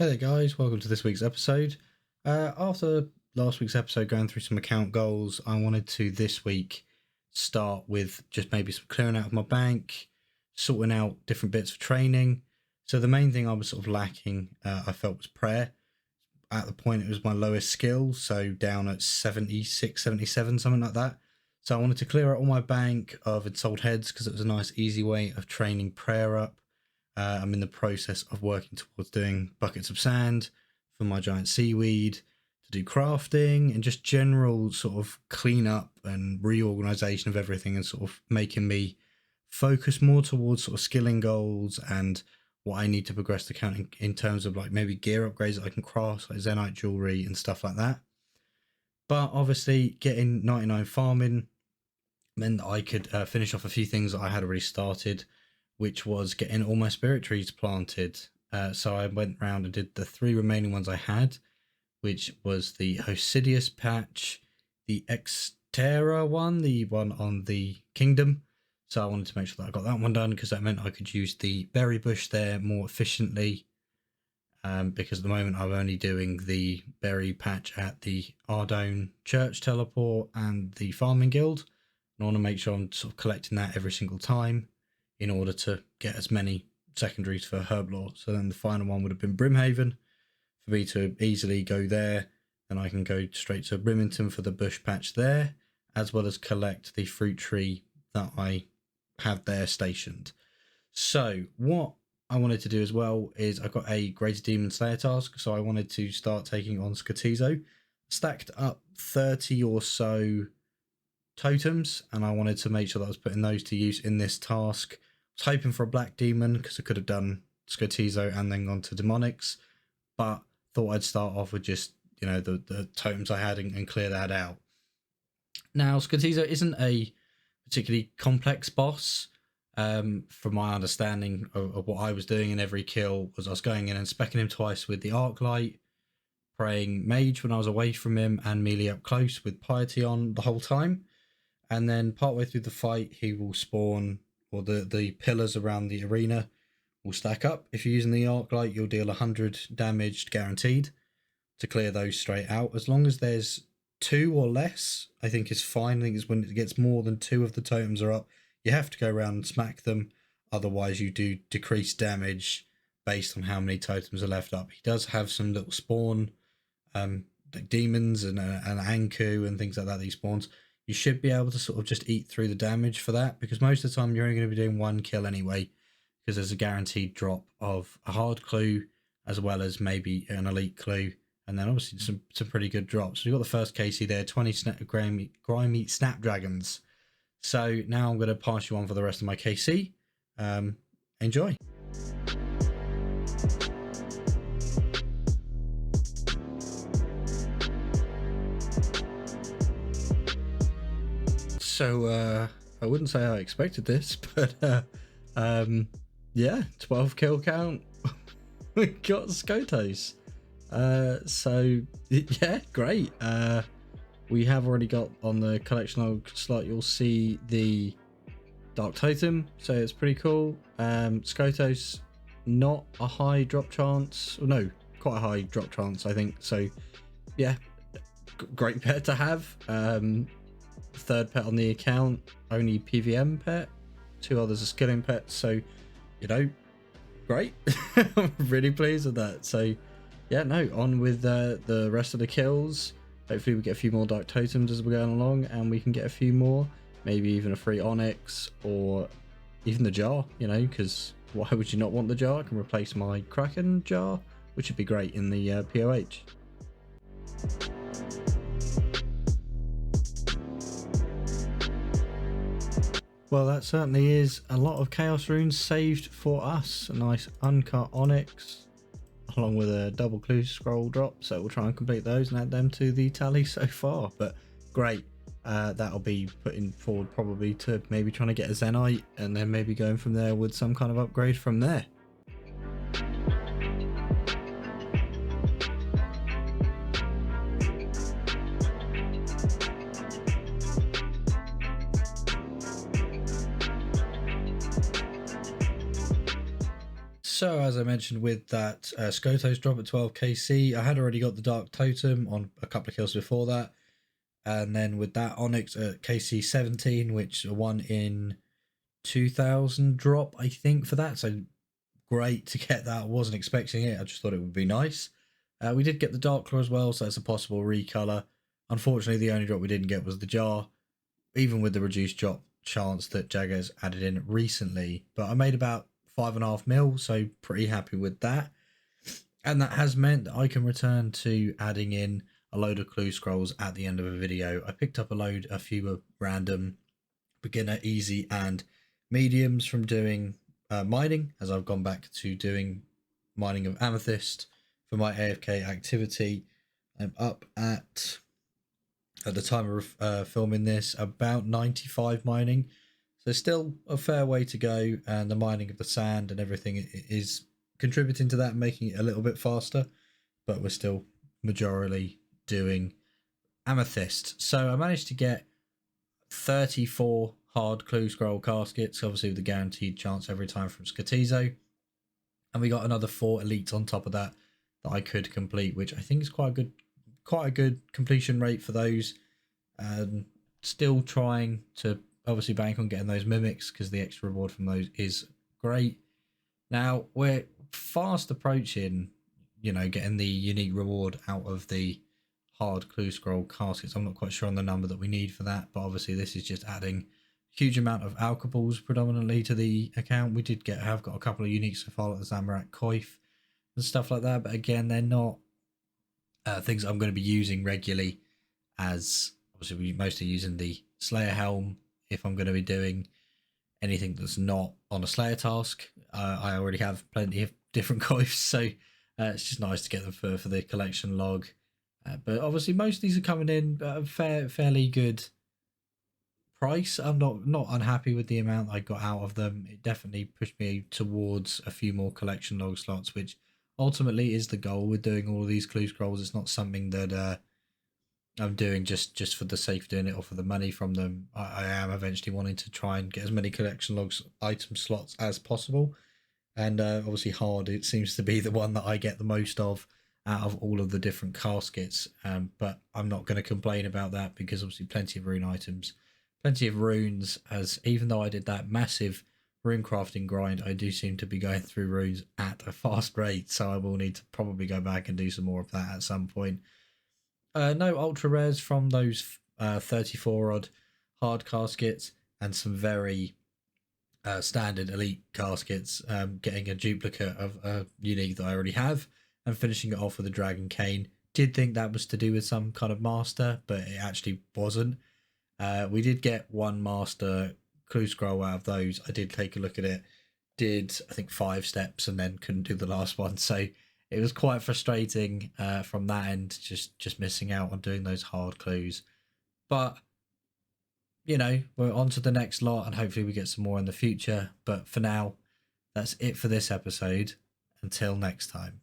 Hey there guys, welcome to this week's episode. After last week's episode going through some account goals, I wanted to this week start with just maybe some clearing out of my bank, sorting out different bits for training. So the main thing I was sort of lacking, I felt, was prayer. At the point it was my lowest skill, so down at 76, 77, something like that. So I wanted to clear out all my bank of ensouled heads because it was a nice easy way of training prayer up. I'm in the process of working towards doing buckets of sand for my giant seaweed, to do crafting and just general sort of cleanup and reorganization of everything, and sort of making me focus more towards sort of skilling goals and what I need to progress the account in terms of like maybe gear upgrades that I can craft, like Zenite jewelry and stuff like that. But obviously getting 99 farming meant that I could finish off a few things that I had already started, which was getting all my spirit trees planted. So I went around and did the 3 remaining ones I had, which was the Hosidius patch, the Exterra one, the one on the kingdom. So I wanted to make sure that I got that one done, because that meant I could use the berry bush there more efficiently. Because at the moment I'm only doing the berry patch at the Ardone Church teleport and the farming guild. And I want to make sure I'm sort of collecting that every single time in order to get as many secondaries for Herblore. So then the final one would have been Brimhaven, for me to easily go there. Then I can go straight to Brimington for the bush patch there, as well as collect the fruit tree that I have there stationed. So what I wanted to do as well is I got a Greater Demon Slayer task, so I wanted to start taking on Skotizo. Stacked up 30 or so totems, and I wanted to make sure that I was putting those to use in this task. I was hoping for a black demon, because I could have done Skotizo and then gone to demonics, but thought I'd start off with just, you know, the totems I had and clear that out. Now, Skotizo isn't a particularly complex boss. From my understanding of what I was doing in every kill, was I was going in and specking him twice with the arc light, praying mage when I was away from him, and melee up close with piety on the whole time. And then partway through the fight, he will spawn, or the pillars around the arena will stack up. If you're using the arc light, you'll deal 100 damage guaranteed to clear those straight out. As long as there's 2 or less, I think is fine. I think it's when it gets more than 2 of the totems are up, you have to go around and smack them. Otherwise, you do decrease damage based on how many totems are left up. He does have some little spawn, like demons and Anku and things like that he spawns. You should be able to sort of just eat through the damage for that, because most of the time you're only going to be doing 1 kill anyway, because there's a guaranteed drop of a hard clue as well as maybe an elite clue, and then obviously some pretty good drops. So you've got the first KC there, 20 grimy snapdragons. So now I'm going to pass you on for the rest of my KC. Enjoy. So I wouldn't say I expected this, but yeah, 12 kill count. We got Skotizo. So yeah, great. We have already got on the collection slot, you'll see the Dark Totem, so it's pretty cool. Skotizo, not a high drop chance, or no, quite a high drop chance, I think. So yeah, great pet to have. 3rd pet on the account, only PVM pet, 2 others are skilling pets, so you know, great. I'm really pleased with that. So yeah, no, on with the rest of the kills. Hopefully we get a few more Dark Totems as we're going along, and we can get a few more, maybe even a free Onyx, or even the jar, you know, because why would you not want the jar? I can replace my Kraken jar, which would be great in the POH. Well, that certainly is a lot of Chaos Runes saved for us. A nice uncut Onyx, along with a double clue scroll drop, so we'll try and complete those and add them to the tally so far. But great, that'll be putting forward probably to maybe trying to get a Zenite, and then maybe going from there with some kind of upgrade from there. So, as I mentioned with that Skotizo drop at 12 KC, I had already got the Dark Totem on a couple of kills before that. And then with that Onyx at KC 17, which a 1 in 2000 drop, I think, for that. So, great to get that. I wasn't expecting it. I just thought it would be nice. We did get the Dark Claw as well, so that's a possible recolor. Unfortunately, the only drop we didn't get was the jar, even with the reduced drop chance that Jaggers added in recently. But I made about 5.5 mil, so pretty happy with that. And that has meant that I can return to adding in a load of clue scrolls at the end of a video. I picked up a few random beginner, easy, and mediums from doing mining, as I've gone back to doing mining of amethyst for my AFK activity. I'm up at the time of filming this, about 95 mining. So still a fair way to go, and the mining of the sand and everything is contributing to that, making it a little bit faster, but we're still majorly doing amethyst. So I managed to get 34 hard clue scroll caskets, obviously with the guaranteed chance every time from Skotizo, and we got another 4 elites on top of that I could complete, which I think is quite a good completion rate for those. Still trying to obviously bank on getting those mimics, because the extra reward from those is great. Now we're fast approaching, getting the unique reward out of the hard clue scroll caskets. I'm not quite sure on the number that we need for that, but obviously this is just adding a huge amount of alcohols predominantly to the account. We did have got a couple of uniques so far, like the Zamorak Coif and stuff like that, but again, they're not things I'm going to be using regularly, as obviously we're mostly using the Slayer Helm if I'm going to be doing anything that's not on a Slayer task. I already have plenty of different coifs, so it's just nice to get them for the collection log. But obviously most of these are coming in at a fairly good price. I'm not unhappy with the amount I got out of them. It definitely pushed me towards a few more collection log slots, which ultimately is the goal with doing all of these clue scrolls. It's not something that I'm doing just for the sake of doing it or for the money from them. I am eventually wanting to try and get as many collection logs item slots as possible. And obviously hard, it seems to be the one that I get the most of out of all of the different caskets. But I'm not going to complain about that, because obviously plenty of rune items, plenty of runes, as even though I did that massive rune crafting grind, I do seem to be going through runes at a fast rate. So I will need to probably go back and do some more of that at some point. No ultra rares from those 34 odd hard caskets, and some very standard elite caskets, getting a duplicate of a unique that I already have and finishing it off with a dragon cane. Did think that was to do with some kind of master, but it actually wasn't. We did get one master clue scroll out of those. I did take a look at it, did I think 5 steps, and then couldn't do the last one. So it was quite frustrating from that end, just missing out on doing those hard clues. But we're on to the next lot, and hopefully we get some more in the future. But for now, that's it for this episode. Until next time.